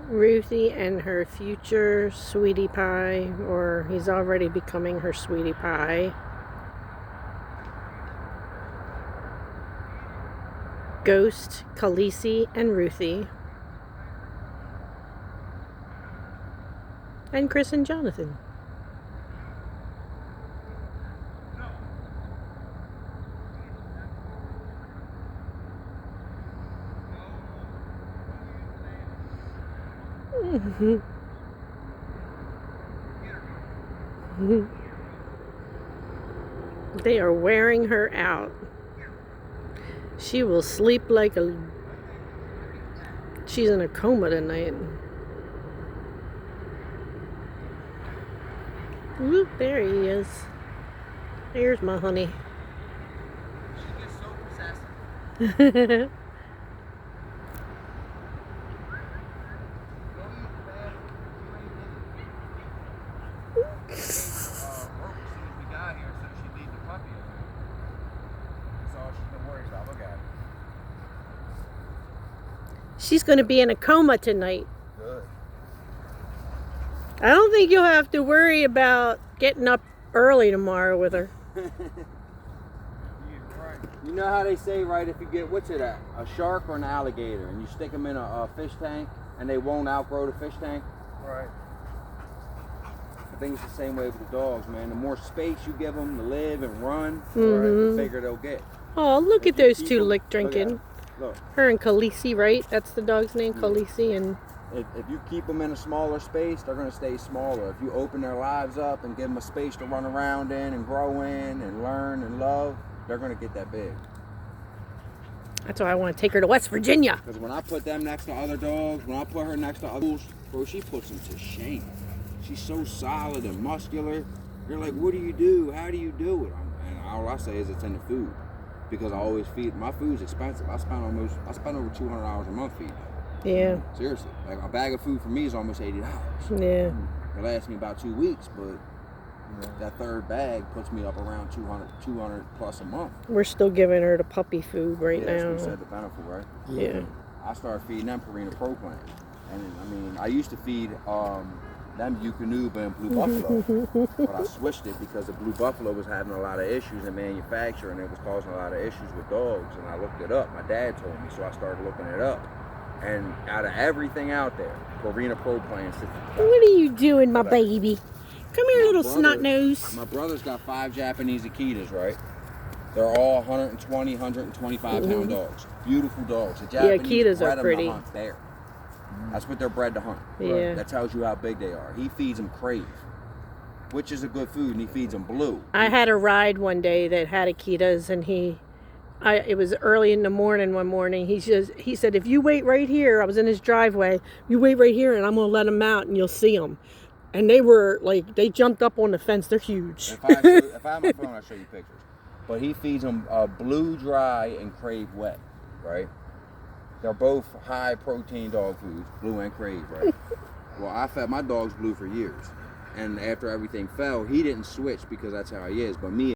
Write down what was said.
Ruthie and her future sweetie pie, or he's already becoming her sweetie pie. Ghost, Kalesi, and Ruthie. And Chris and Jonathan. They are wearing her out. She will sleep like a... She's in a coma tonight. Whoop, there he is. There's my honey. She gets so possessive. She's going to be in a coma tonight. Good. I don't think you'll have to worry about getting up early tomorrow with her. You know how they say, right, if you get, what's it at? A shark or an alligator, and you stick them in a fish tank, and they won't outgrow the fish tank? Right. I think it's the same way with the dogs, man. The more space you give them to live and run, the bigger they'll get. Oh, look at those two lick drinking. Look. Her and Kalesi, right? That's the dog's name, Kalesi. And if you keep them in a smaller space, they're going to stay smaller. If you open their lives up and give them a space to run around in and grow in and learn and love, they're going to get that big. That's why I want to take her to West Virginia. Because when I put them next to other dogs, when I put her next to others, bro, she puts them to shame. She's so solid and muscular. You're like, what do you do? How do you do it? And all I say is it's in the food. Because I always feed, my food's expensive. I spend over $200 a month feeding. Yeah. Seriously. Like a bag of food for me is almost $80. Yeah. It lasts me about 2 weeks, but that third bag puts me up around 200 plus a month. We're still giving her the puppy food right now. That's what we said, the benefit, right? Yeah. I started feeding them Purina Pro Plan. And I mean, I used to feed them Eukanuba and Blue Buffalo, but I switched it because the Blue Buffalo was having a lot of issues in manufacture and it was causing a lot of issues with dogs, and I looked it up. My dad told me, so I started looking it up. And out of everything out there, Purina Pro Plan sits at the top. What are you doing, my baby? Come here, little snot nose. My brother's got 5 Japanese Akitas, right? They're all 120, 125 pound dogs. Beautiful dogs. The Japanese Akitas bred are pretty. them to hunt bear. That's what they're bred to hunt. Yeah. That tells you how big they are. He feeds them crave, which is a good food, and he feeds them blue. I had a ride one day that had Akitas, and it was early in the morning one morning. He said, if you wait right here, I was in his driveway, you wait right here and I'm going to let them out and you'll see them. And they were like, they jumped up on the fence. They're huge. If I have my phone, I'll show you pictures. But he feeds them blue dry and crave wet, right? They're both high protein dog foods, blue and crave, right? Well, I fed my dogs blue for years. And after everything fell, he didn't switch because that's how he is. But me,